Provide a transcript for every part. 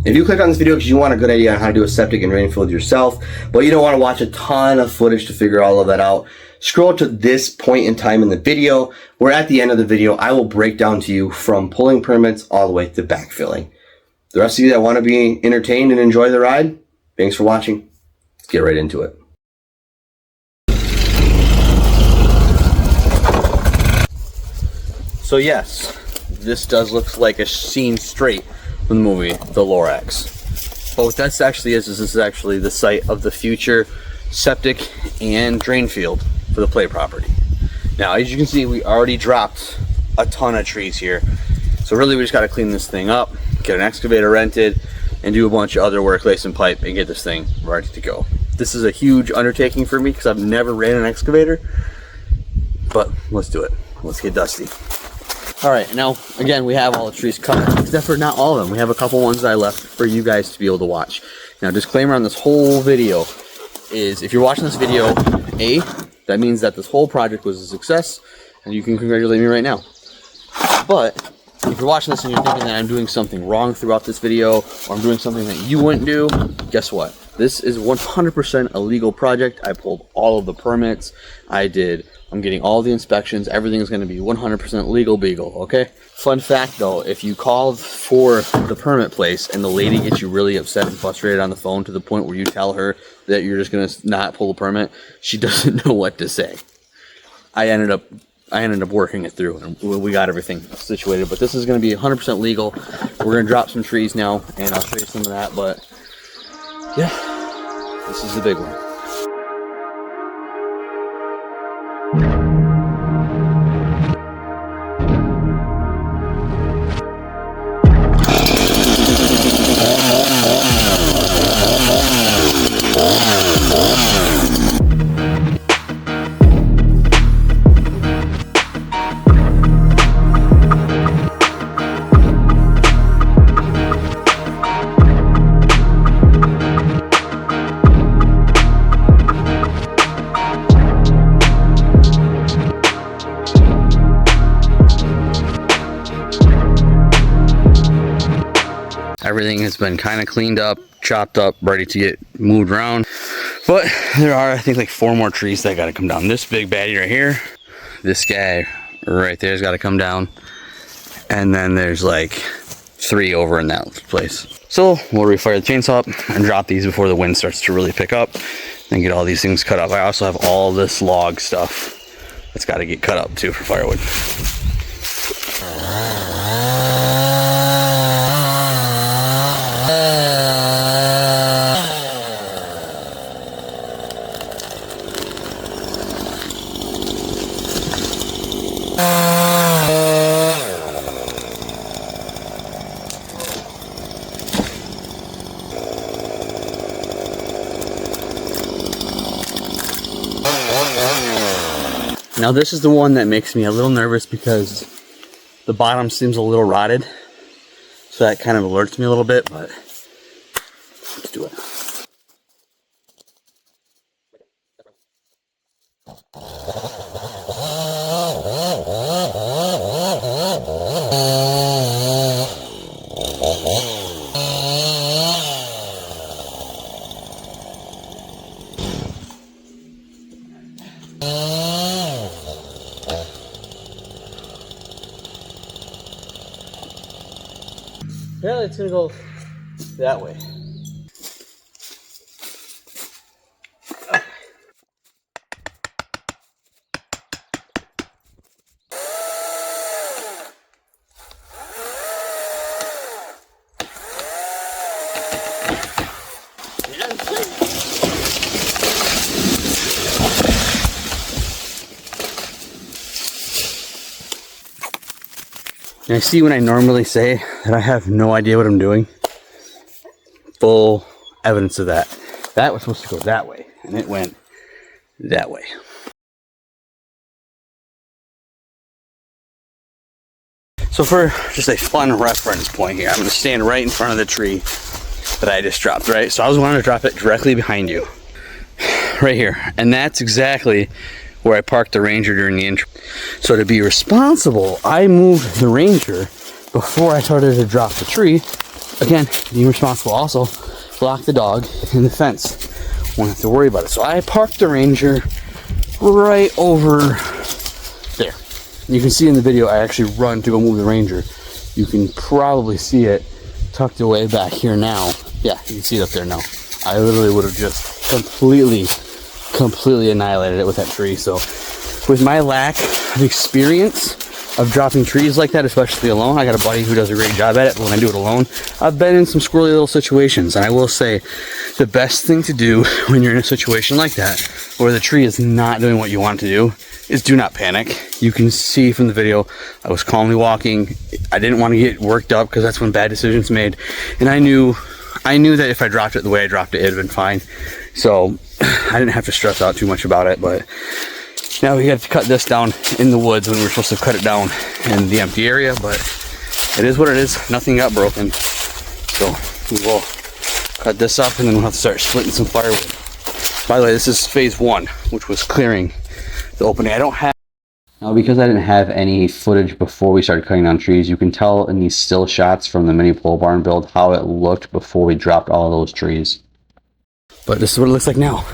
If you click on this video because you want a good idea on how to do a septic and drain field yourself, but you don't want to watch a ton of footage to figure all of that out, scroll to this point in time in the video, where at the end of the video, I will break down to you from pulling permits all the way to backfilling. The rest of you that want to be entertained and enjoy the ride, thanks for watching. Let's get right into it. So yes, this does look like a scene straight from the movie The Lorax. But what that actually is this is actually the site of the future septic and drain field for the play property. Now, as you can see, we already dropped a ton of trees here. So really we just gotta clean this thing up, get an excavator rented, and do a bunch of other work, lay some pipe, and get this thing ready to go. This is a huge undertaking for me because I've never ran an excavator, but let's do it. Let's get dusty. All right, now again, we have all the trees cut, except for not all of them. We have a couple ones that I left for you guys to be able to watch. Now, disclaimer on this whole video is if you're watching this video, A, that means that this whole project was a success, and you can congratulate me right now. But if you're watching this and you're thinking that I'm doing something wrong throughout this video, or I'm doing something that you wouldn't do, guess what? This is 100% a legal project. I pulled all of the permits. I'm getting all the inspections. Everything is going to be 100% legal beagle, okay? Fun fact though, if you called for the permit place and the lady gets you really upset and frustrated on the phone to the point where you tell her that you're just going to not pull the permit, she doesn't know what to say. I ended up working it through and we got everything situated, but this is going to be 100% legal. We're going to drop some trees now and I'll show you some of that, but yeah, this is the big one. Everything has been kind of cleaned up, chopped up, ready to get moved around. But there are, I think, like 4 more trees that got to come down. This big baddie right here, this guy right there's got to come down, and then there's like 3 over in that place. So we'll refire the chainsaw up and drop these before the wind starts to really pick up and get all these things cut up. I also have all this log stuff that's got to get cut up too for firewood. Now this is the one that makes me a little nervous because the bottom seems a little rotted. So that kind of alerts me a little bit, but let's do it. Apparently it's gonna go that way. And I see when I normally say that I have no idea what I'm doing, full evidence of that. That was supposed to go that way, and it went that way. So for just a fun reference point here, I'm going to stand right in front of the tree that I just dropped, right? So I was wanting to drop it directly behind you, right here. And that's exactly where I parked the Ranger during the intro. So to be responsible, I moved the Ranger before I started to drop the tree again, being responsible. Also, block the dog in the fence. Won't have to worry about it. So I parked the Ranger right over there. You can see in the video, I actually run to go move the Ranger. You can probably see it tucked away back here now. Yeah, you can see it up there now. I literally would have just completely annihilated it with that tree. So with my lack of experience of dropping trees like that, especially alone, I got a buddy who does a great job at it, but when I do it alone, I've been in some squirrely little situations. And I will say the best thing to do when you're in a situation like that, where the tree is not doing what you want it to do, is do not panic. You can see from the video, I was calmly walking. I didn't want to get worked up because that's when bad decisions made. And I knew that if I dropped it the way I dropped it, it'd been fine. So I didn't have to stress out too much about it. But now we have to cut this down in the woods when we were supposed to cut it down in the empty area. But it is what it is. Nothing got broken. So we will cut this up and then we'll have to start splitting some firewood. By the way, this is phase 1, which was clearing the opening. I don't have... Now, because I didn't have any footage before we started cutting down trees, you can tell in these still shots from the mini pole barn build how it looked before we dropped all of those trees. But this is what it looks like now.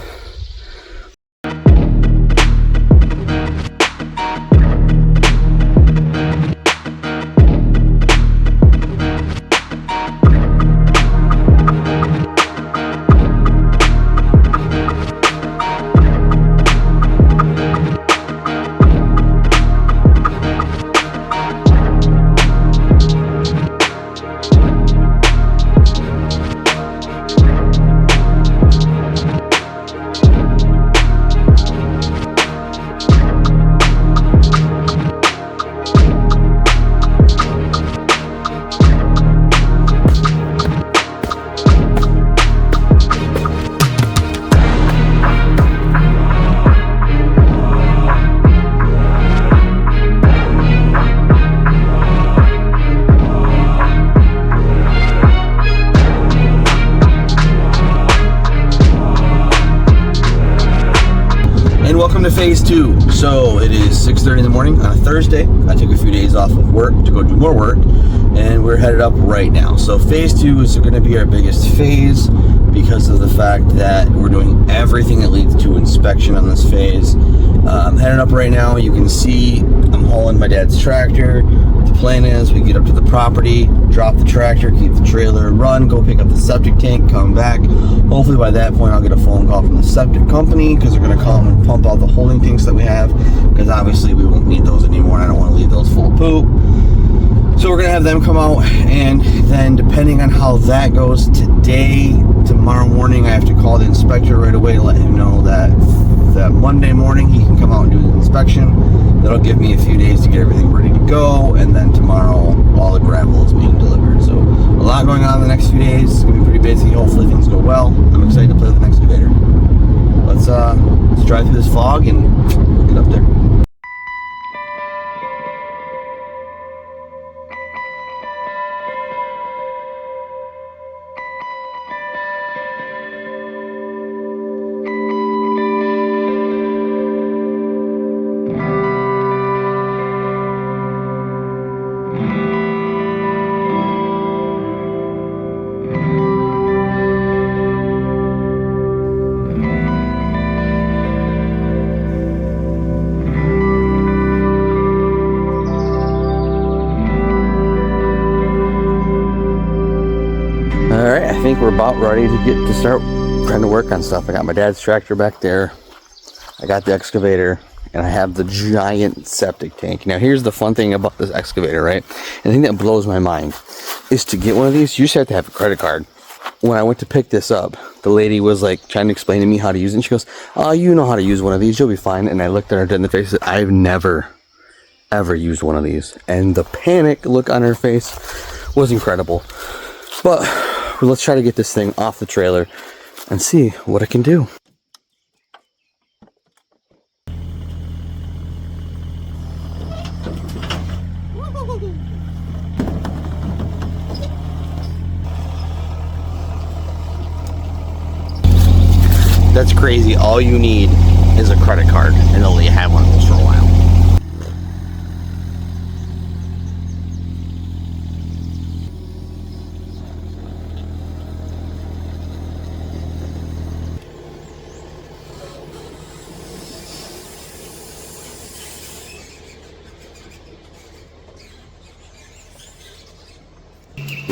Welcome to phase 2. So it is 6:30 in the morning on a Thursday. I took a few days off of work to go do more work, and we're headed up right now. So phase 2 is going to be our biggest phase because of the fact that we're doing everything that leads to inspection on this phase. I'm headed up right now. You can see I'm hauling my dad's tractor. The plan is we get up to the property, drop the tractor, keep the trailer, run, go pick up the septic tank, come back. Hopefully by that point I'll get a phone call from the septic company because they're going to come and pump out the holding tanks that we have, because obviously we won't need those anymore and I don't want to leave those full of poop. So we're going to have them come out, and then depending on how that goes today, tomorrow morning I have to call the inspector right away to let him know that Monday morning he can come out and do the inspection. That'll give me a few days to get everything ready to go, and then tomorrow all the gravel is being delivered. So a lot going on in the next few days. It's going to be pretty busy. Hopefully things go well. I'm excited to play with the excavator. Let's drive through this fog and get up there. Alright, I think we're about ready to start trying to work on stuff. I got my dad's tractor back there. I got the excavator, and I have the giant septic tank. Now here's the fun thing about this excavator, right? And the thing that blows my mind is to get one of these, you just have to have a credit card. When I went to pick this up, the lady was like trying to explain to me how to use it, and she goes, "Oh, you know how to use one of these, you'll be fine." And I looked at her dead in the face and said, "I've never ever used one of these." And the panic look on her face was incredible. But let's try to get this thing off the trailer and see what it can do. That's crazy. All you need is a credit card, and they'll let you have one of those for a while.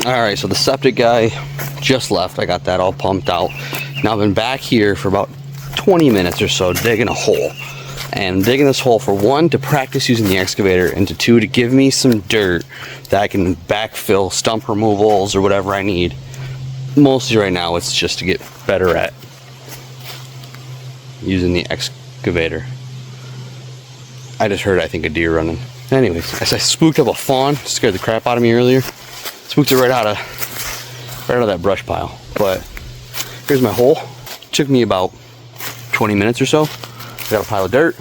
Alright, so the septic guy just left. I got that all pumped out. Now I've been back here for about 20 minutes or so digging a hole. And I'm digging this hole for one, to practice using the excavator, and to two, to give me some dirt that I can backfill stump removals or whatever I need. Mostly right now it's just to get better at using the excavator. I just heard, I think, a deer running. Anyways, I spooked up a fawn, scared the crap out of me earlier. Spooked it right out of that brush pile. But here's my hole. Took me about 20 minutes or so. Got a pile of dirt.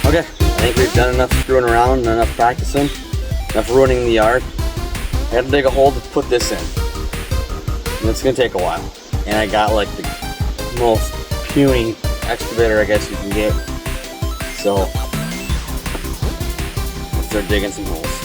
Okay, I think we've done enough screwing around and enough practicing, enough ruining the yard. I had to dig a hole to put this in. And it's gonna take a while. And I got like the most puny excavator I guess you can get. So, let's start digging some holes.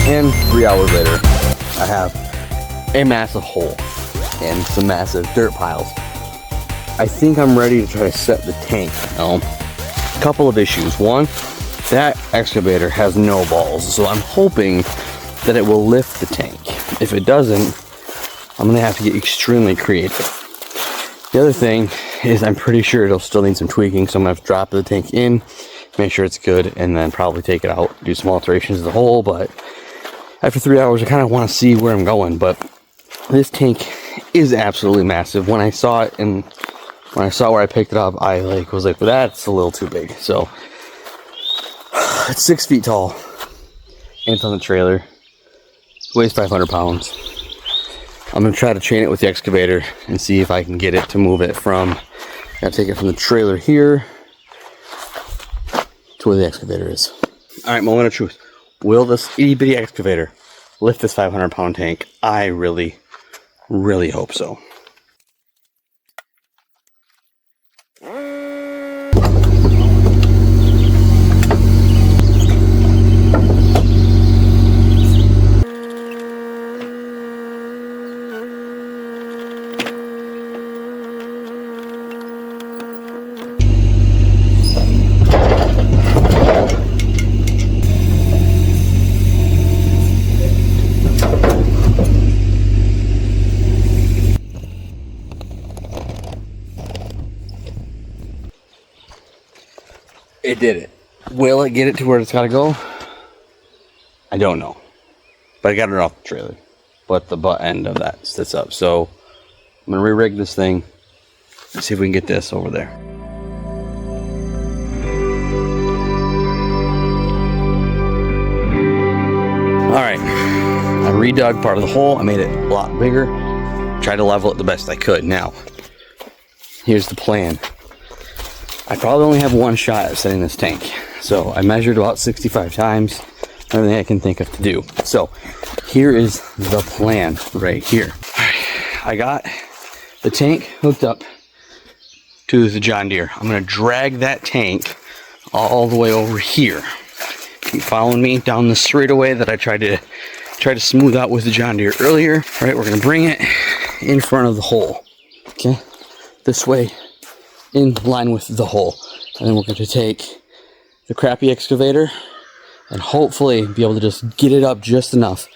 And 3 hours later, I have a massive hole and some massive dirt piles. I think I'm ready to try to set the tank. Now, a couple of issues. One, that excavator has no balls, so I'm hoping that it will lift the tank. If it doesn't, I'm gonna have to get extremely creative. The other thing is I'm pretty sure it'll still need some tweaking, so I'm gonna have to drop the tank in, make sure it's good, and then probably take it out, do some alterations to the hole. But after 3 hours, I kind of want to see where I'm going. But this tank is absolutely massive. When I saw it and when I saw where I picked it up, I was like, well, that's a little too big. So it's 6 feet tall, and it's on the trailer. Weighs 500 pounds. I'm gonna try to chain it with the excavator and see if I can get it to move it from. Gotta take it from the trailer here to where the excavator is. All right, moment of truth. Will this itty bitty excavator lift this 500 pound tank? I really, really hope so. It did it. Will it get it to where it's got to go? I don't know. But I got it off the trailer. But the butt end of that sits up. So I'm going to re-rig this thing and see if we can get this over there. Alright. I redug part of the hole. I made it a lot bigger. Tried to level it the best I could. Now, here's the plan. I probably only have one shot at setting this tank. So I measured about 65 times, everything I can think of to do. So here is the plan right here. I got the tank hooked up to the John Deere. I'm gonna drag that tank all the way over here. Keep following me down the straightaway that I tried to smooth out with the John Deere earlier. All right, we're gonna bring it in front of the hole. Okay, this way, in line with the hole. And then we're going to take the crappy excavator and hopefully be able to just get it up just enough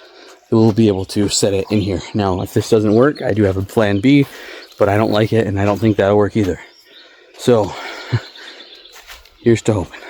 we'll be able to set it in here. Now, if this doesn't work, I do have a plan B, but I don't like it, and I don't think that'll work either. So, here's to hoping.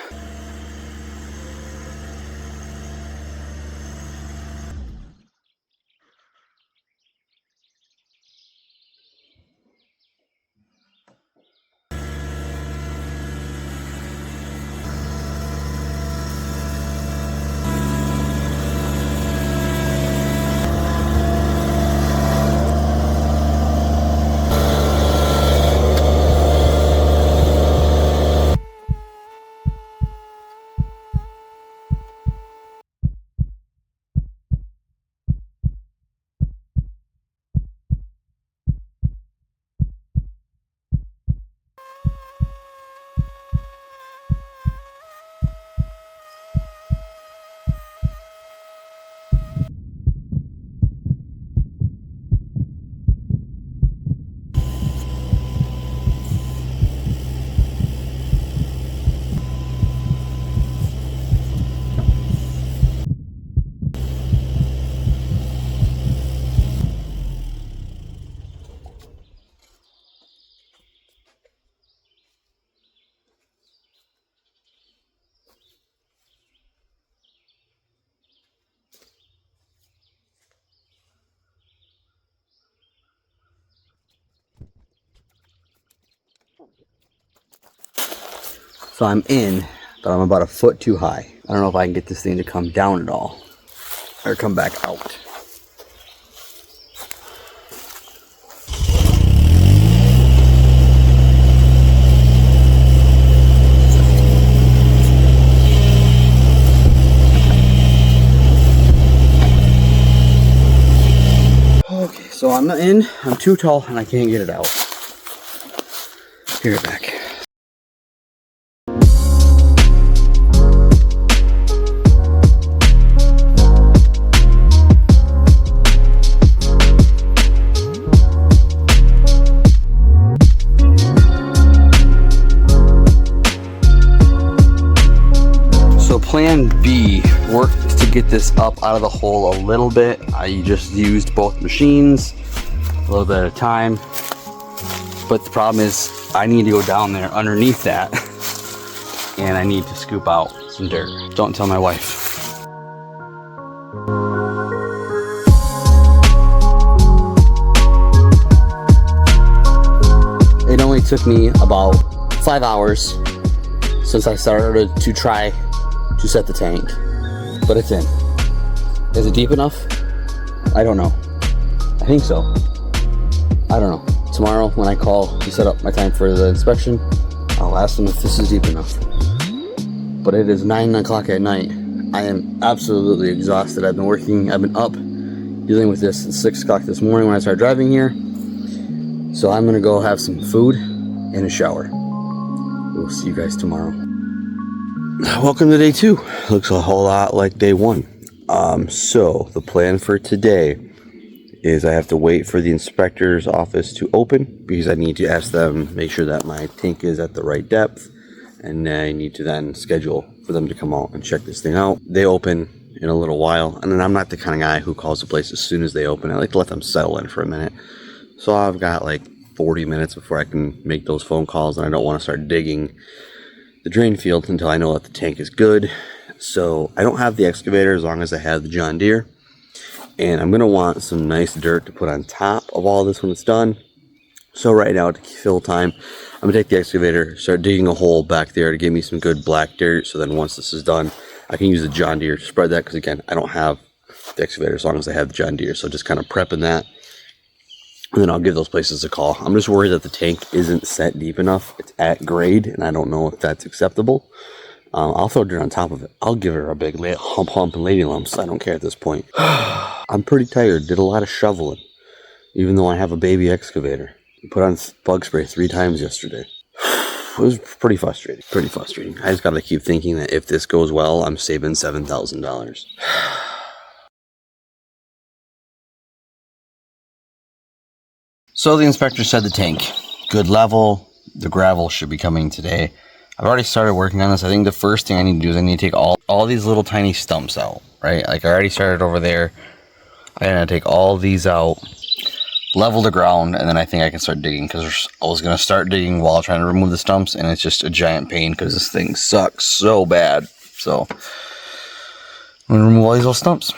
So I'm in, but I'm about a foot too high. I don't know if I can get this thing to come down at all, or come back out. Okay, so I'm in, I'm too tall, and I can't get it out. Give it back. Plan B worked to get this up out of the hole a little bit. I just used both machines a little bit at a time, but the problem is I need to go down there underneath that and I need to scoop out some dirt. Don't tell my wife. It only took me about 5 hours since I started to try to set the tank, but it's in. Is it deep enough? I don't know. I think so. I don't know. Tomorrow when I call to set up my time for the inspection, I'll ask them if this is deep enough. But it is 9 o'clock at night. I am absolutely exhausted. I've been up dealing with this since 6 o'clock this morning when I started driving here. So I'm gonna go have some food and a shower. We'll see you guys tomorrow. Welcome to day 2. Looks a whole lot like day 1. So the plan for today is I have to wait for the inspector's office to open because I need to ask them, make sure that my tank is at the right depth, and I need to then schedule for them to come out and check this thing out. They open in a little while, and then I'm not the kind of guy who calls the place as soon as they open. I like to let them settle in for a minute. So I've got like 40 minutes before I can make those phone calls, and I don't want to start digging the drain field until I know that the tank is good. So I don't have the excavator as long as I have the John Deere, and I'm gonna want some nice dirt to put on top of all this when it's done. So right now, to fill time, I'm gonna take the excavator, start digging a hole back there to give me some good black dirt, so then once this is done I can use the John Deere to spread that, because again, I don't have the excavator as long as I have the John Deere. So just kind of prepping that, and then I'll give those places a call. I'm just worried that the tank isn't set deep enough. It's at grade, and I don't know if that's acceptable. I'll throw dirt on top of it. I'll give her a big hump and lady lumps. I don't care at this point. I'm pretty tired. Did a lot of shoveling, even though I have a baby excavator. Put on bug spray 3 times yesterday. It was pretty frustrating. I just gotta keep thinking that if this goes well, I'm saving $7,000. So the inspector said the tank, good level. The gravel should be coming today. I've already started working on this. I think the first thing I need to do is I need to take all these little tiny stumps out, right? Like I already started over there. I'm gonna take all these out, level the ground, and then I think I can start digging, because I was gonna start digging while trying to remove the stumps, and it's just a giant pain because this thing sucks so bad. So I'm gonna remove all these little stumps.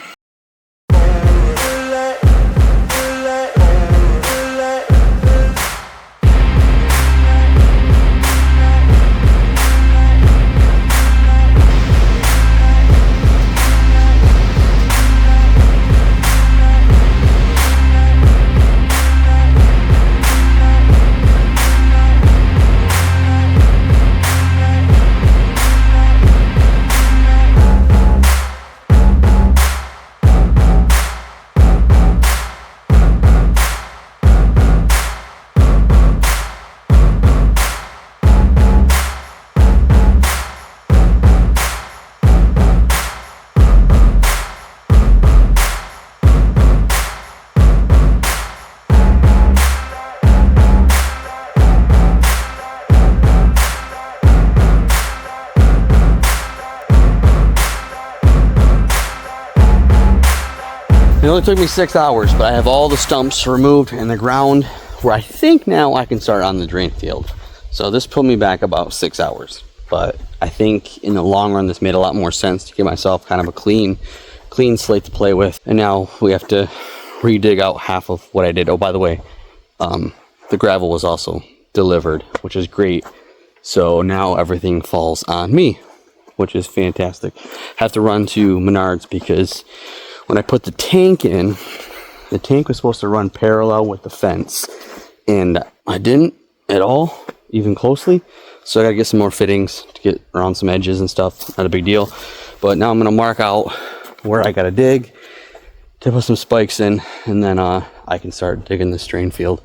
It only took me 6 hours, but I have all the stumps removed and the ground where I think now I can start on the drain field. So this put me back about 6 hours, but I think in the long run this made a lot more sense to give myself kind of a clean slate to play with. And now we have to re-dig out half of what I did. Oh, by the way, the gravel was also delivered, which is great. So now everything falls on me, which is fantastic. Have to run to Menards because when I put the tank in, the tank was supposed to run parallel with the fence, and I didn't at all, even closely. So I gotta get some more fittings to get around some edges and stuff. Not a big deal. But now I'm gonna mark out where I gotta dig to put some spikes in, and then I can start digging this drain field.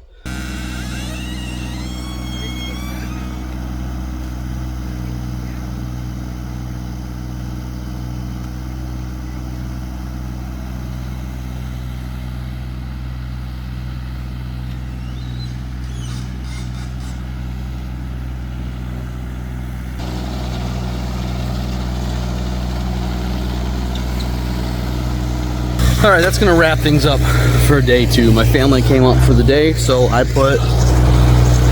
All right, that's gonna wrap things up for day 2. My family came up for the day, so I put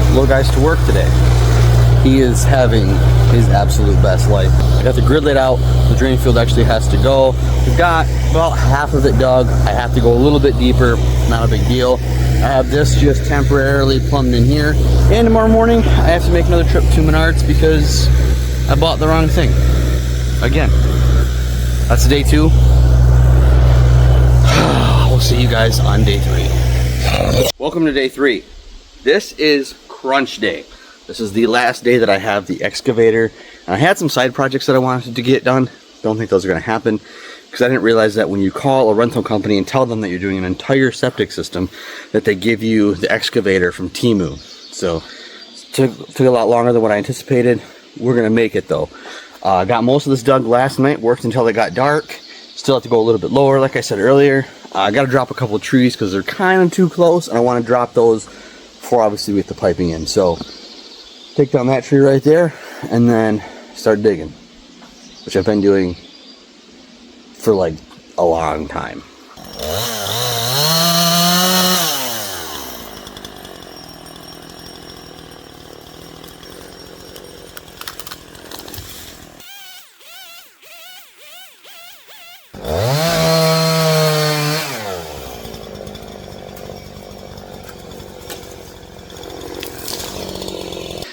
little guys to work today. He is having his absolute best life. I got the grid laid out. The drain field actually has to go. We've got about half of it dug. I have to go a little bit deeper, not a big deal. I have this just temporarily plumbed in here. And tomorrow morning, I have to make another trip to Menards because I bought the wrong thing. Again, that's day 2. We'll see you guys on day 3. Welcome to day 3. This is crunch day. This is the last day that I have the excavator. And I had some side projects that I wanted to get done. Don't think those are going to happen because I didn't realize that when you call a rental company and tell them that you're doing an entire septic system, that they give you the excavator from Temu. So it took a lot longer than what I anticipated. We're going to make it though. I got most of this dug last night, worked until it got dark. Still have to go a little bit lower, like I said earlier. I got to drop a couple of trees because they're kind of too close, and I want to drop those before obviously we get the piping in. So take down that tree right there, and then start digging, which I've been doing for like a long time.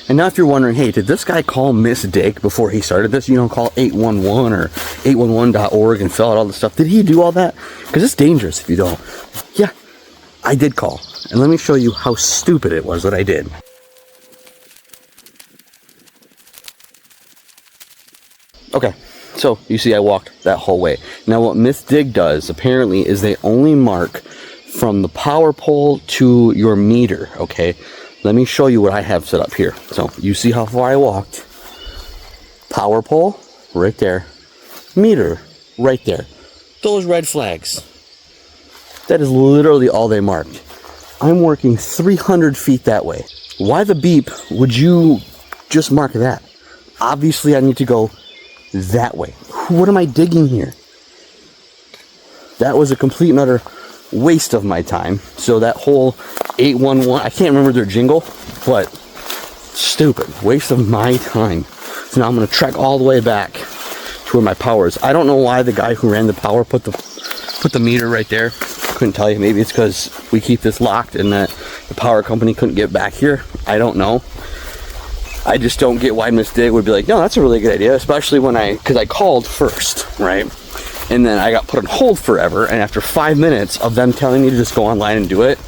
And now if you're wondering, hey, did this guy call Miss Dick before he started this? You know, call 811 or 811.org and fill out all the stuff. Did he do all that? Because it's dangerous if you don't. Yeah, I did call. And let me show you how stupid it was that I did. Okay, so you see I walked that whole way. Now what Miss Dig does, apparently, is they only mark from the power pole to your meter, okay? Let me show you what I have set up here. So you see how far I walked. Power pole, right there. Meter, right there. Those red flags. That is literally all they marked. I'm working 300 feet that way. Why the beep would you just mark that? Obviously I need to go that way. What am I digging here? That was a complete and utter waste of my time. So that whole 811, I can't remember their jingle, but stupid, waste of my time. So now I'm gonna trek all the way back to where my power is. I don't know why the guy who ran the power put the meter right there. Couldn't tell you. Maybe it's because we keep this locked and that the power company couldn't get back here. I don't know. I just don't get why Miss Dig would be like, no, that's a really good idea, especially when because I called first, right? And then I got put on hold forever, and after 5 minutes of them telling me to just go online and do it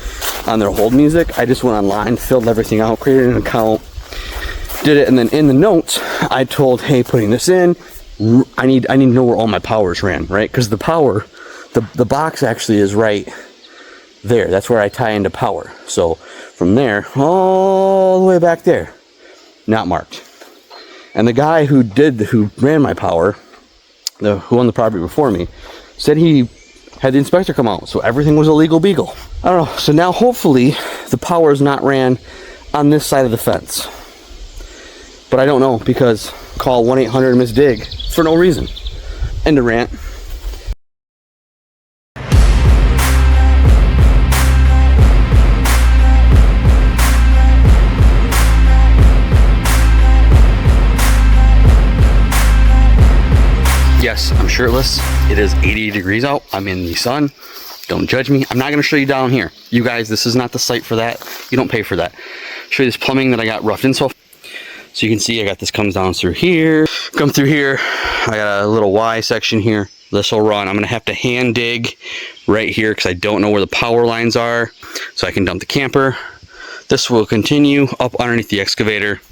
on their hold music, I just went online, filled everything out, created an account, did it, and then in the notes, I told, hey, putting this in, I need to know where all my powers ran, right? Because the power, the box actually is right there. That's where I tie into power. So from there, all the way back there, not marked. And the guy who ran my power, who owned the property before me, said he had the inspector come out, so everything was a legal beagle. I don't know. So now hopefully the power is not ran on this side of the fence. But I don't know, because call 1-800-MISS-DIG for no reason. End of rant. Yes, I'm shirtless. It is 80 degrees out. I'm in the sun. Don't judge me. I'm not going to show you down here. You guys, this is not the site for that. You don't pay for that. Show you this plumbing that I got roughed in. So you can see I got this comes down through here. Come through here. I got a little Y section here. This will run. I'm going to have to hand dig right here because I don't know where the power lines are. So I can dump the camper. This will continue up underneath the excavator.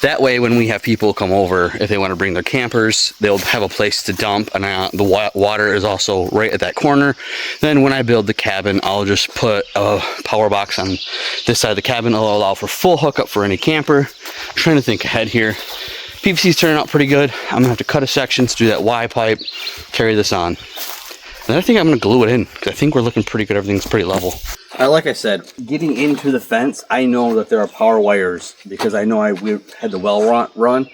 That way, when we have people come over, if they want to bring their campers, they'll have a place to dump, and the water is also right at that corner. Then when I build the cabin, I'll just put a power box on this side of the cabin. It'll allow for full hookup for any camper. I'm trying to think ahead here. PVC's turning out pretty good. I'm going to have to cut a section to do that Y pipe, carry this on. And I think I'm going to glue it in, because I think we're looking pretty good. Everything's pretty level. Like I said, getting into the fence, I know that there are power wires, because I know we had the well run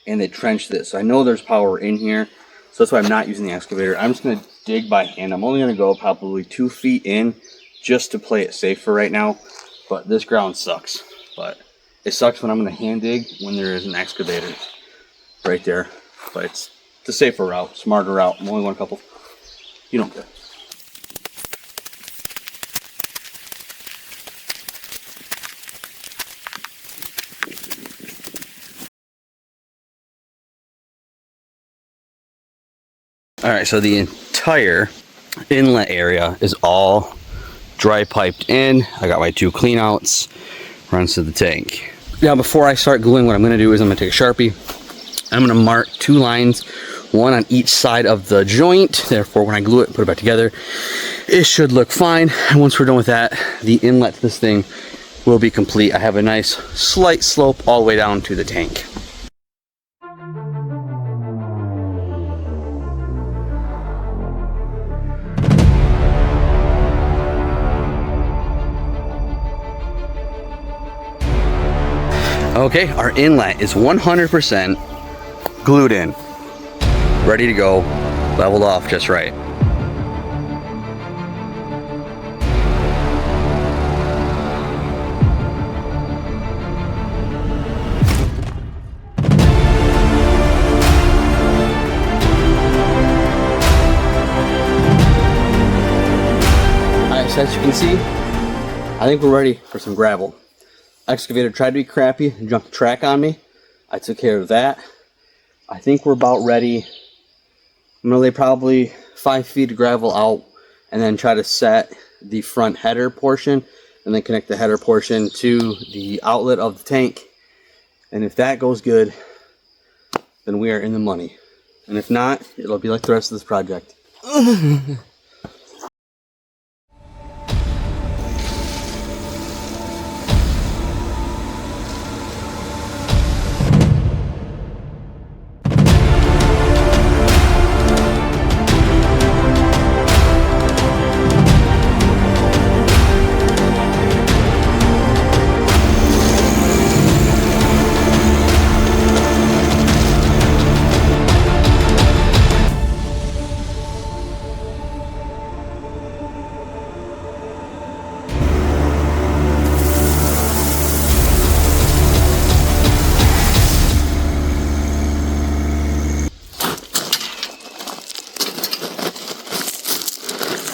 and they trenched this. So I know there's power in here. So that's why I'm not using the excavator. I'm just going to dig by hand. I'm only going to go probably 2 feet in just to play it safe for right now. But this ground sucks. But it sucks when I'm going to hand dig when there is an excavator right there. But it's the safer route, smarter route. I'm only going a couple. You don't care. Alright, so the entire inlet area is all dry piped in. I got my 2 cleanouts, runs to the tank. Now before I start gluing, what I'm going to do is I'm going to take a Sharpie. I'm going to mark 2 lines, one on each side of the joint. Therefore, when I glue it and put it back together, it should look fine. And once we're done with that, the inlet to this thing will be complete. I have a nice slight slope all the way down to the tank. Okay, our inlet is 100% glued in, ready to go, leveled off just right. Alright, so as you can see, I think we're ready for some gravel. Excavator tried to be crappy and jumped the track on me. I took care of that. I think we're about ready. I'm gonna lay probably 5 feet of gravel out and then try to set the front header portion and then connect the header portion to the outlet of the tank. And if that goes good, then we are in the money. And if not, it'll be like the rest of this project.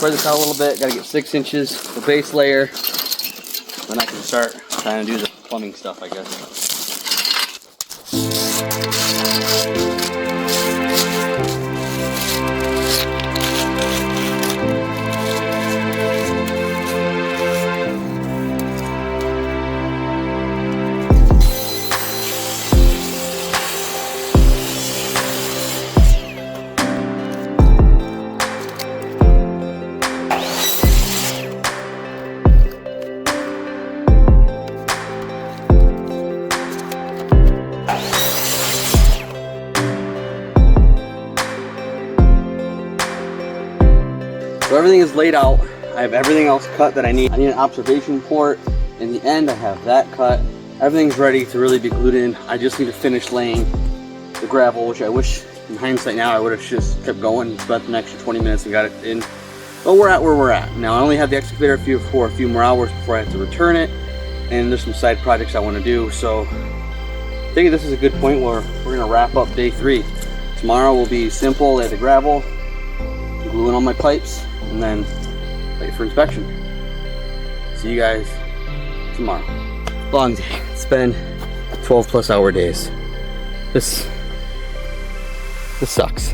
spread this out a little bit. Got to get 6 inches for base layer. Then I can start trying to do the plumbing stuff, I guess. So everything is laid out. I have everything else cut that I need. I need an observation port. In the end, I have that cut. Everything's ready to really be glued in. I just need to finish laying the gravel, which I wish, in hindsight now, I would have just kept going and spent an extra 20 minutes and got it in. But we're at where we're at. Now, I only have the excavator for a few more hours before I have to return it. And there's some side projects I want to do. So I think this is a good point where we're gonna wrap up day 3. Tomorrow will be simple, lay the gravel, glue in all my pipes, and then wait for inspection. See you guys tomorrow. Long day. It's been 12+ hour days. This sucks.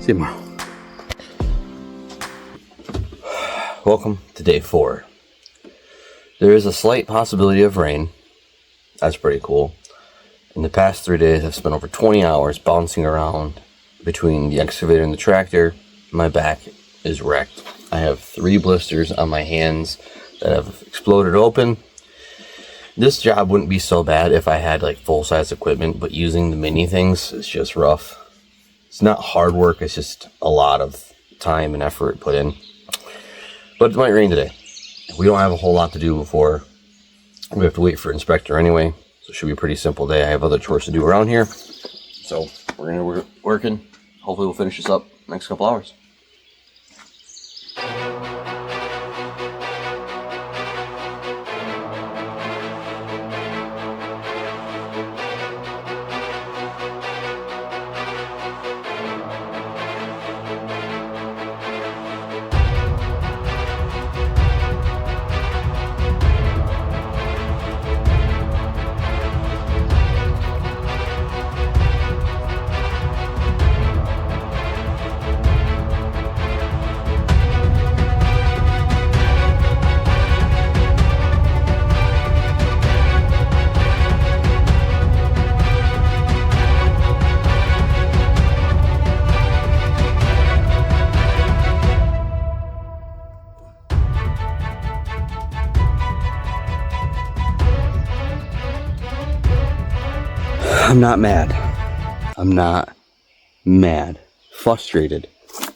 See you tomorrow. Welcome to day 4. There is a slight possibility of rain. That's pretty cool. In the past 3 days, I've spent over 20 hours bouncing around between the excavator and the tractor. My back is wrecked. I have 3 blisters on my hands that have exploded open. This job wouldn't be so bad if I had like full-size equipment, but using the mini things is just rough. It's not hard work, it's just a lot of time and effort put in. But it might rain today. We don't have a whole lot to do before we have to wait for inspector anyway, so it should be a pretty simple day. I have other chores to do around here, so we're gonna working. Hopefully we'll finish this up next couple hours. I'm not mad. I'm not mad. Frustrated.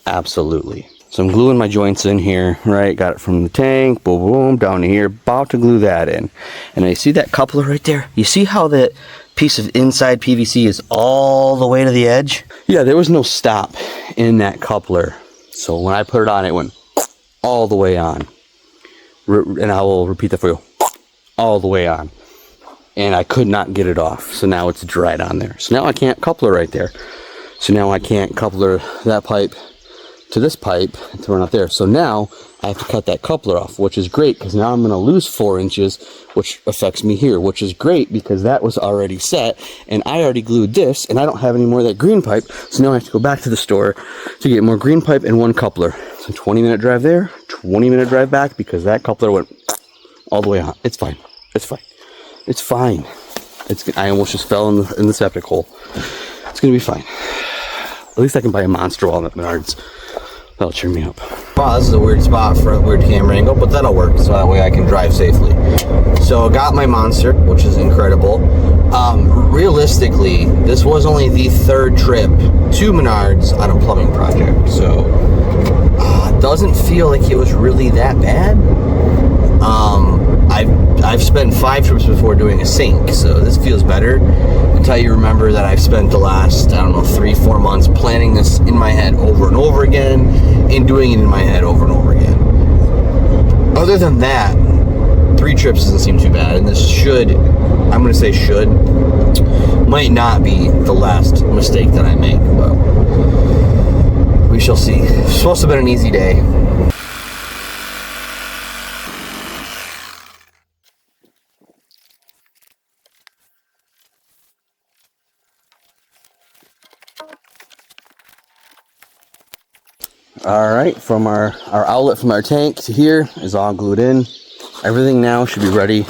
Absolutely. So I'm gluing my joints in here, right? Got it from the tank, boom, boom, down to here. About to glue that in. And I see that coupler right there. You see how that piece of inside PVC is all the way to the edge? Yeah, there was no stop in that coupler. So when I put it on, it went all the way on. And I will repeat that for you. All the way on. And I could not get it off, so now it's dried on there. So now I can't coupler right there. So now I can't coupler that pipe to this pipe to run out there. So now I have to cut that coupler off, which is great because now I'm going to lose 4 inches, which affects me here, which is great because that was already set and I already glued this and I don't have any more of that green pipe. So now I have to go back to the store to get more green pipe and 1 coupler. So 20-minute drive there, 20-minute drive back because that coupler went all the way on. It's fine. It's fine. It's fine. I almost just fell in the septic hole. It's gonna be fine. At least I can buy a monster wall at Menards. That'll cheer me up. Wow, this is a weird spot for a weird camera angle, but that'll work, so that way I can drive safely. So I got my monster, which is incredible. Realistically, this was only the 3rd trip to Menards on a plumbing project, so it doesn't feel like it was really that bad. I've spent 5 trips before doing a sink, so this feels better. Until you remember that I've spent the last, I don't know, 3-4 months planning this in my head over and over again, and doing it in my head over and over again. Other than that, 3 trips doesn't seem too bad, and this should, I'm going to say should, might not be the last mistake that I make, but We shall see. It's supposed to have been an easy day. Alright, from our outlet from our tank to here is all glued in. Everything now should be ready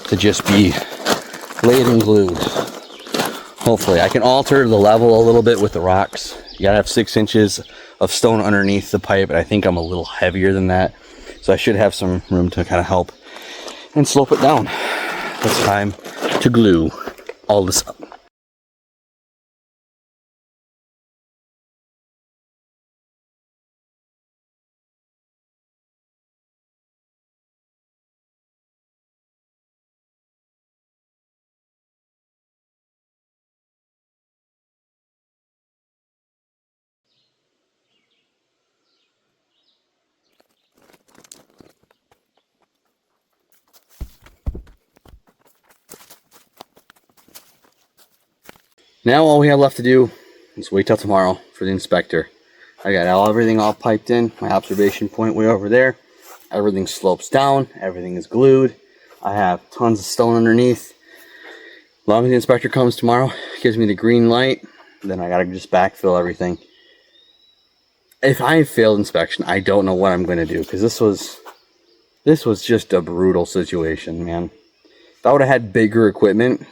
to just be laid and glued. Hopefully. I can alter the level a little bit with the rocks. You gotta have 6 inches of stone underneath the pipe, and I think I'm a little heavier than that. So I should have some room to kind of help and slope it down. It's time to glue all this up. Now all we have left to do is wait till tomorrow for the inspector. I got everything all piped in, my observation point way over there. Everything slopes down, everything is glued. I have tons of stone underneath. As long as the inspector comes tomorrow, gives me the green light, then I gotta just backfill everything. If I failed inspection, I don't know what I'm gonna do, because this was just a brutal situation, man. If I would have had bigger equipment,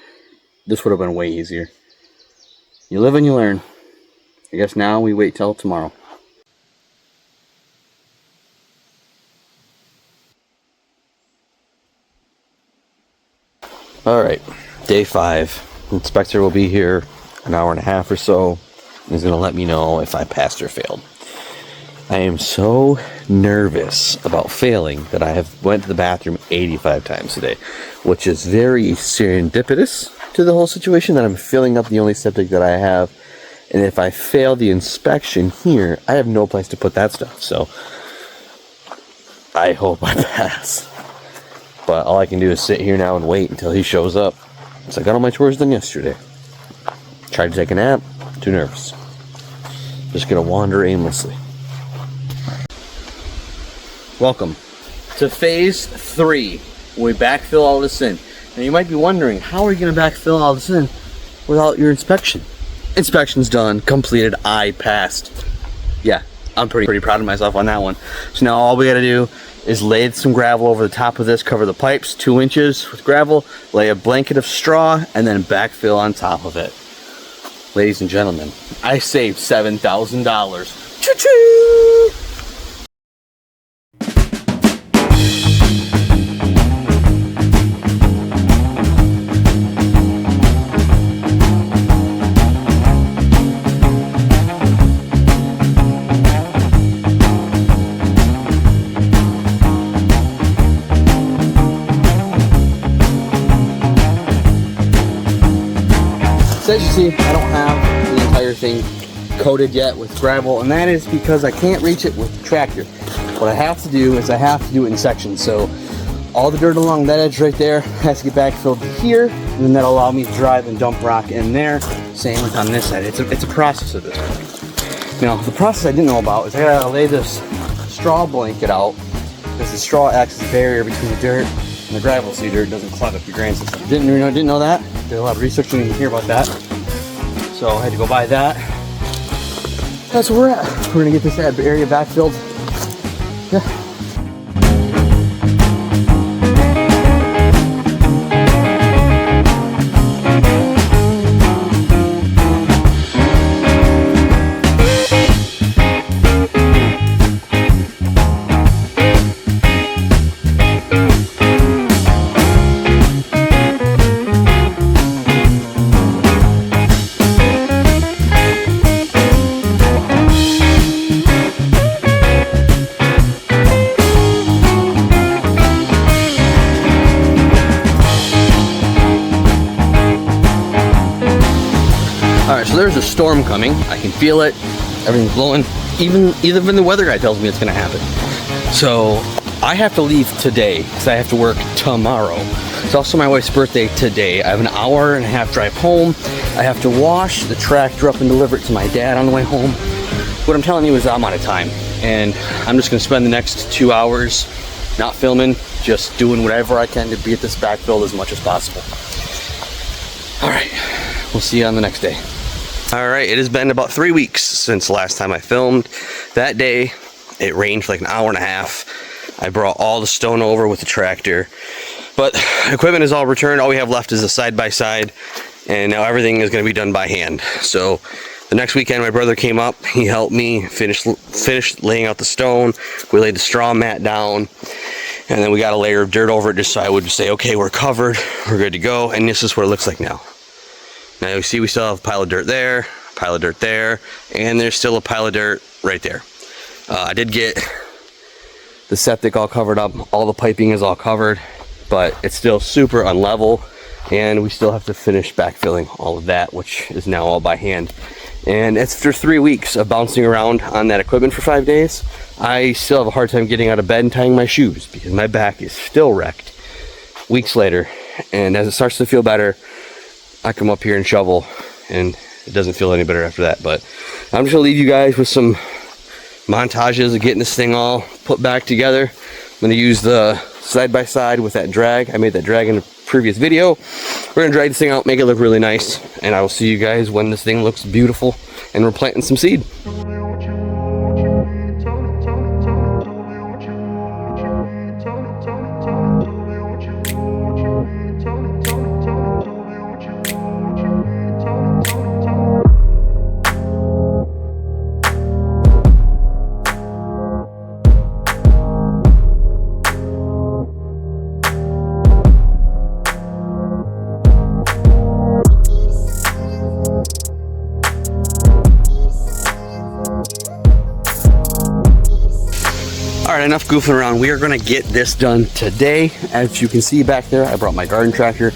this would have been way easier. You live and you learn. I guess now we wait till tomorrow. Alright, day 5. The inspector will be here an hour and a half or so. He's going to let me know if I passed or failed. I am so nervous about failing that I have went to the bathroom 85 times today, which is very serendipitous to the whole situation that I'm filling up the only septic that I have. And if I fail the inspection here, I have no place to put that stuff. So I hope I pass. But all I can do is sit here now and wait until he shows up. So I got all my chores done yesterday. Tried to take a nap. Too nervous. Just gonna wander aimlessly. Welcome to phase 3. We backfill all this in. Now you might be wondering, how are you gonna backfill all this in without your inspection? Inspection's done, completed, I passed. Yeah, I'm pretty proud of myself on that one. So now all we gotta do is lay some gravel over the top of this, cover the pipes 2 inches with gravel, lay a blanket of straw, and then backfill on top of it. Ladies and gentlemen, I saved $7,000. Choo-choo! So as you see, I don't have the entire thing coated yet with gravel, and that is because I can't reach it with the tractor. What I have to do is I have to do it in sections. So all the dirt along that edge right there has to get backfilled to here, and then that'll allow me to drive and dump rock in there. Same with on this side. It's a process at this point. Now, the process I didn't know about is I gotta lay this straw blanket out, because the straw acts as a barrier between the dirt and the gravel, so your dirt doesn't clog up your drain system. Didn't know that. Did a lot of research, didn't even hear about that. So I had to go buy that. That's where we're at. We're gonna get this area backfilled. Yeah. Alright, so there's a storm coming. I can feel it. Everything's blowing. Even the weather guy tells me it's going to happen. So I have to leave today because I have to work tomorrow. It's also my wife's birthday today. I have an hour and a half drive home. I have to wash the tractor up and deliver it to my dad on the way home. what I'm telling you is I'm out of time, and I'm just gonna spend the next 2 hours not filming, just doing whatever I can to be at this backfill as much as possible. All right, we'll see you on the next day. All right, it has been about 3 weeks since the last time I filmed. That day, it rained for like an hour and a half. I brought all the stone over with the tractor, but equipment is all returned. All we have left is a side-by-side, and now everything is gonna be done by hand. So the next weekend, my brother came up. He helped me finish laying out the stone. We laid the straw mat down, and then we got a layer of dirt over it just so I would say, okay, we're covered, we're good to go, and this is what it looks like now. Now you see we still have a pile of dirt there, a pile of dirt there, and there's still a pile of dirt right there. I did get the septic all covered up, all the piping is all covered, but it's still super unlevel, and we still have to finish backfilling all of that, which is now all by hand. And after 3 weeks of bouncing around on that equipment for 5 days, I still have a hard time getting out of bed and tying my shoes because my back is still wrecked weeks later. And as it starts to feel better, I come up here and shovel, and it doesn't feel any better after that. But I'm just gonna leave you guys with some montages of getting this thing all put back together. I'm gonna use the side-by-side with that drag. I made that drag in a previous video. We're gonna drag this thing out, make it look really nice, and I will see you guys when this thing looks beautiful and we're planting some seed. Alright, enough goofing around. We are going to get this done today. As you can see back there, I brought my garden tractor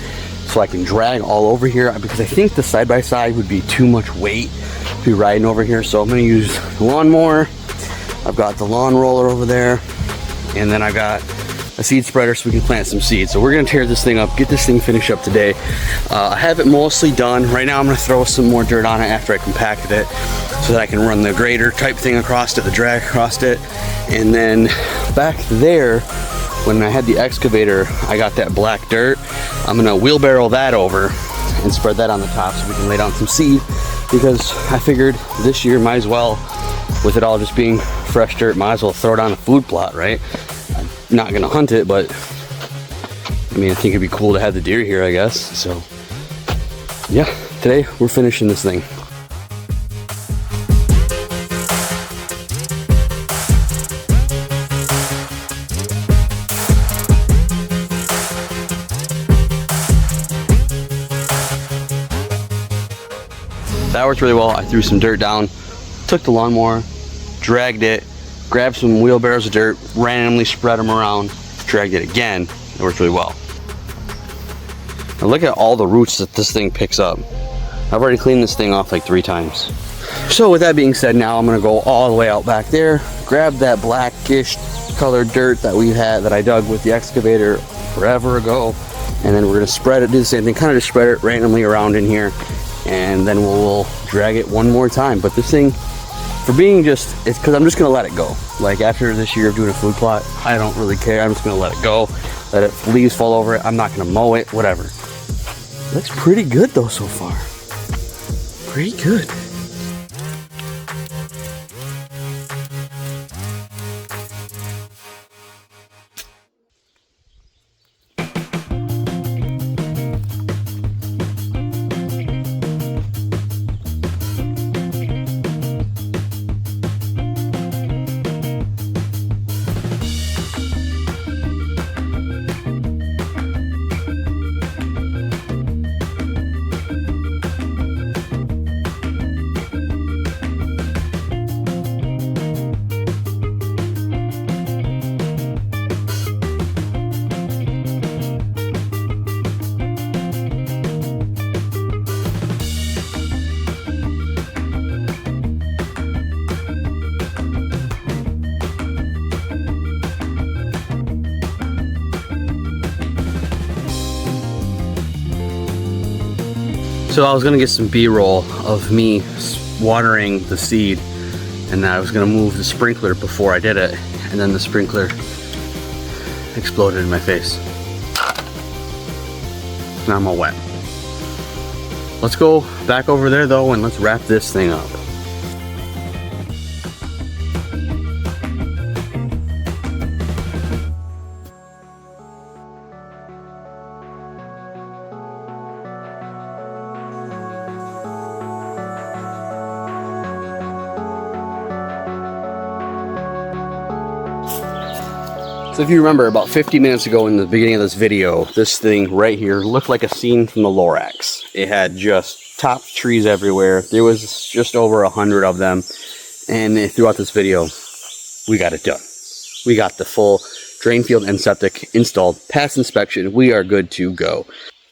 so I can drag all over here because I think the side-by-side would be too much weight to be riding over here. So I'm going to use the lawnmower. I've got the lawn roller over there, and then I got a seed spreader so we can plant some seeds. So we're going to tear this thing up, get this thing finished up today. I have it mostly done. Right now I'm going to throw some more dirt on it after I compacted it so that I can run the grader type thing across it, the drag across it. And then back there, when I had the excavator, I got that black dirt. I'm gonna wheelbarrow that over and spread that on the top so we can lay down some seed, because I figured this year might as well, with it all just being fresh dirt, might as well throw it on a food plot, right? I'm not gonna hunt it, but I mean, I think it'd be cool to have the deer here, I guess. So yeah, today we're finishing this thing. That worked really well. I threw some dirt down, took the lawnmower, dragged it, grabbed some wheelbarrows of dirt, randomly spread them around, dragged it again. It worked really well. Now look at all the roots that this thing picks up. I've already cleaned this thing off like 3 times. So with that being said, now I'm gonna go all the way out back there, grab that blackish colored dirt that we had, that I dug with the excavator forever ago, and then we're gonna spread it, do the same thing, kind of just spread it randomly around in here, and then we'll drag it one more time. But this thing, for being just, it's because I'm just gonna let it go. Like after this year of doing a food plot, I don't really care. I'm just gonna let it go, let it, leaves fall over it. I'm not gonna mow it, whatever. Looks pretty good though so far. Pretty good. So I was gonna get some B-roll of me watering the seed, and I was gonna move the sprinkler before I did it, and then the sprinkler exploded in my face. Now I'm all wet. Let's go back over there though, and let's wrap this thing up. So if you remember, about 50 minutes ago in the beginning of this video, this thing right here looked like a scene from the Lorax. It had just top trees everywhere. There was just over 100 of them. And throughout this video, we got it done. We got the full drain field and septic installed, past inspection. We are good to go.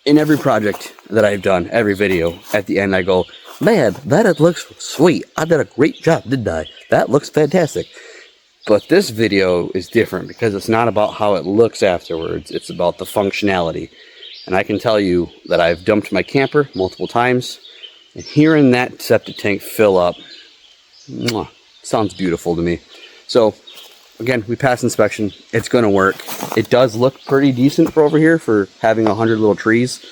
In every project that I've done, every video, at the end I go, man, that looks sweet. I did a great job, didn't I? That looks fantastic. But this video is different because it's not about how it looks afterwards. It's about the functionality. And I can tell you that I've dumped my camper multiple times. And hearing that septic tank fill up, mwah, sounds beautiful to me. So, again, we passed inspection. It's going to work. It does look pretty decent for over here for having 100 little trees.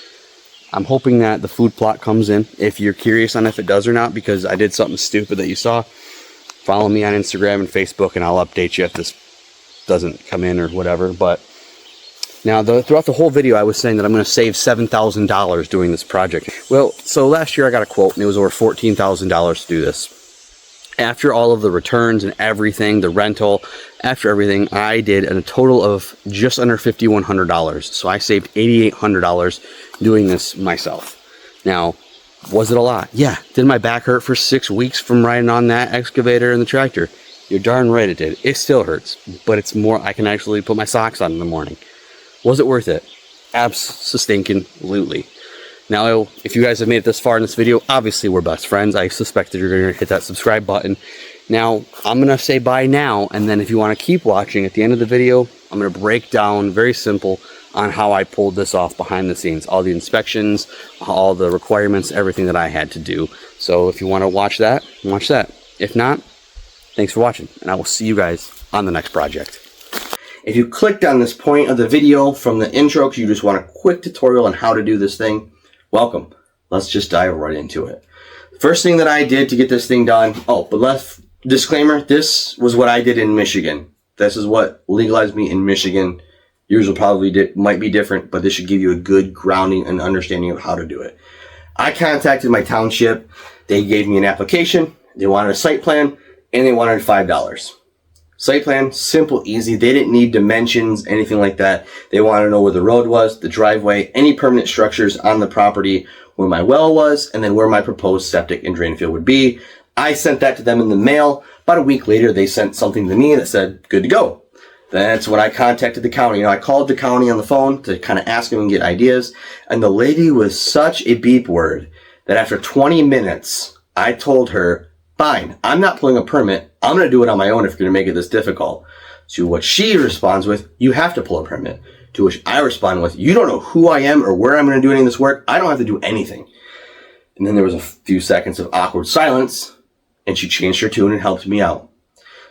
I'm hoping that the food plot comes in. If you're curious on if it does or not, because I did something stupid that you saw, follow me on Instagram and Facebook, and I'll update you if this doesn't come in or whatever. But now, throughout the whole video, I was saying that I'm going to save $7,000 doing this project. Well, so last year I got a quote, and it was over $14,000 to do this. After all of the returns and everything, the rental, after everything, I did a total of just under $5,100. So I saved $8,800 doing this myself. Now, was it a lot? Yeah. Did my back hurt for 6 weeks from riding on that excavator and the tractor? You're darn right it did. It still hurts, but it's more, I can actually put my socks on in the morning. Was it worth it? Abso-stinking-lutely. Now, if you guys have made it this far in this video, obviously we're best friends. I suspect that you're going to hit that subscribe button. Now, I'm going to say bye now, and then if you want to keep watching, at the end of the video, I'm going to break down, very simple, on how I pulled this off behind the scenes. All the inspections, all the requirements, everything that I had to do. So if you want to watch that, watch that. If not, thanks for watching, and I will see you guys on the next project. If you clicked on this point of the video from the intro because you just want a quick tutorial on how to do this thing, welcome. Let's just dive right into it. First thing that I did to get this thing done, disclaimer, this was what I did in Michigan. This is what legalized me in Michigan. Yours will probably might be different, but this should give you a good grounding and understanding of how to do it. I contacted my township. They gave me an application. They wanted a site plan, and they wanted $5. Site plan, simple, easy. They didn't need dimensions, anything like that. They wanted to know where the road was, the driveway, any permanent structures on the property, where my well was, and then where my proposed septic and drain field would be. I sent that to them in the mail. About a week later, they sent something to me that said, good to go. That's when I contacted the county. I called the county on the phone to kind of ask them and get ideas. And the lady was such a beep word that after 20 minutes, I told her, fine, I'm not pulling a permit. I'm going to do it on my own if you're going to make it this difficult. To what she responds with, you have to pull a permit. To which I respond with, you don't know who I am or where I'm going to do any of this work. I don't have to do anything. And then there was a few seconds of awkward silence, and she changed her tune and helped me out.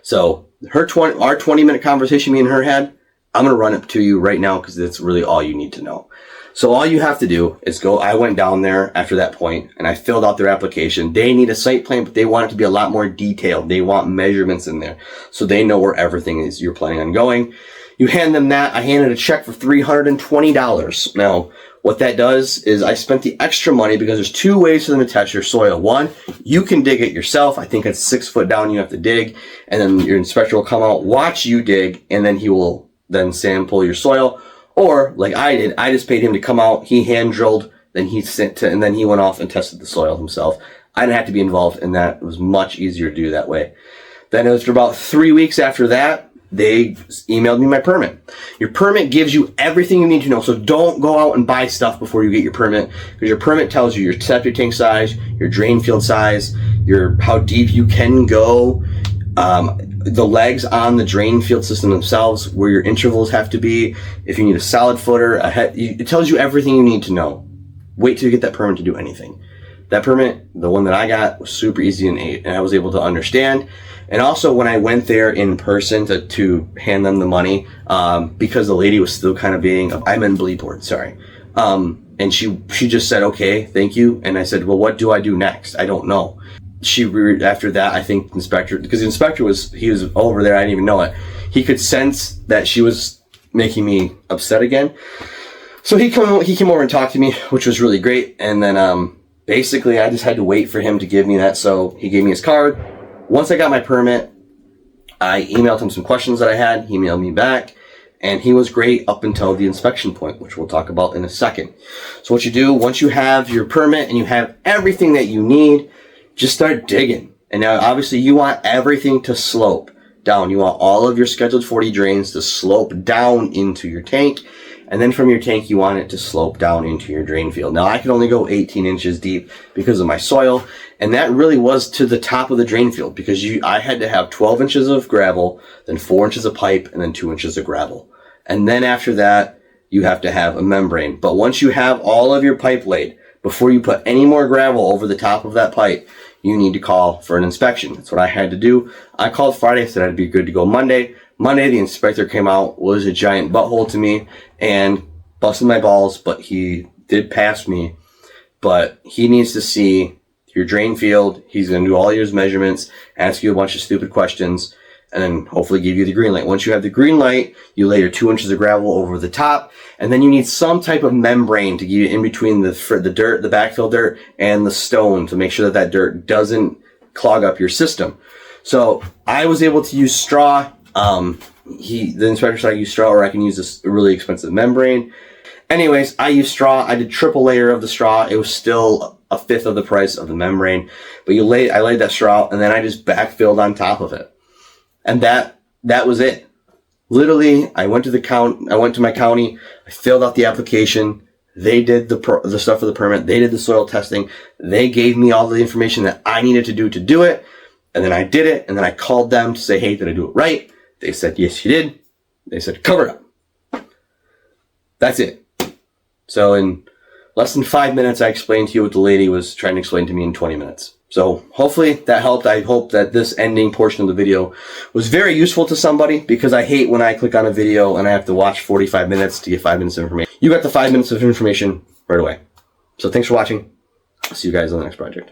So our 20-minute conversation me and her had, I'm going to run it to you right now because that's really all you need to know. So all you have to do is go. I went down there after that point and I filled out their application. They need a site plan, but they want it to be a lot more detailed. They want measurements in there so they know where everything is you're planning on going. You hand them that. I handed a check for $320. Now, what that does is I spent the extra money because there's two ways for them to test your soil. One, you can dig it yourself. I think it's 6 foot down you have to dig, and then your inspector will come out, watch you dig, and then he will then sample your soil. Or, like I did, I just paid him to come out, he hand drilled, then he and then he went off and tested the soil himself. I didn't have to be involved in that. It was much easier to do that way. Then it was for about 3 weeks after that, they emailed me my permit. Your permit gives you everything you need to know. So don't go out and buy stuff before you get your permit, because your permit tells you your septic tank size, your drain field size, how deep you can go, the legs on the drain field system themselves, where your intervals have to be, if you need a solid footer, it tells you everything you need to know. Wait till you get that permit to do anything. that permit, the one that I got, was super easy and I was able to understand. And also when I went there in person to hand them the money, because the lady was still kind of being, I meant bleed board, sorry. And she just said, okay, thank you. And I said, well, what do I do next? I don't know. After that, I think inspector, because the inspector he was over there, I didn't even know it. He could sense that she was making me upset again. So he came over and talked to me, which was really great. And then, basically I just had to wait for him to give me that. So he gave me his card. Once I got my permit, I emailed him some questions that I had. He emailed me back. And he was great up until the inspection point, which we'll talk about in a second. So what you do, once you have your permit and you have everything that you need, just start digging. And now obviously you want everything to slope down. You want all of your scheduled 40 drains to slope down into your tank. And then from your tank, you want it to slope down into your drain field. Now I can only go 18 inches deep because of my soil. And that really was to the top of the drain field because I had to have 12 inches of gravel, then 4 inches of pipe, and then 2 inches of gravel. And then after that, you have to have a membrane. But once you have all of your pipe laid, before you put any more gravel over the top of that pipe, you need to call for an inspection. That's what I had to do. I called Friday, said I'd be good to go Monday. Monday, the inspector came out, was a giant butthole to me, and busted my balls, but he did pass me. But he needs to see your drain field. He's going to do all your measurements, ask you a bunch of stupid questions, and then hopefully give you the green light. Once you have the green light, you lay your 2 inches of gravel over the top, and then you need some type of membrane to give you in between the dirt, the backfill dirt, and the stone to make sure that dirt doesn't clog up your system. So I was able to use straw. The inspector said I use straw, or I can use this really expensive membrane. Anyways, I used straw. I did triple layer of the straw. It was still a fifth of the price of the membrane, but I laid that straw, and then I just backfilled on top of it. And that was it. Literally, I went to my county, I filled out the application, they did the stuff for the permit, they did the soil testing, they gave me all the information that I needed to do it, and then I did it, and then I called them to say, hey, did I do it right? They said, yes, you did. They said, cover it up. That's it. So in less than 5 minutes, I explained to you what the lady was trying to explain to me in 20 minutes. So hopefully that helped. I hope that this ending portion of the video was very useful to somebody, because I hate when I click on a video and I have to watch 45 minutes to get 5 minutes of information. You got the 5 minutes of information right away. So thanks for watching. I'll see you guys on the next project.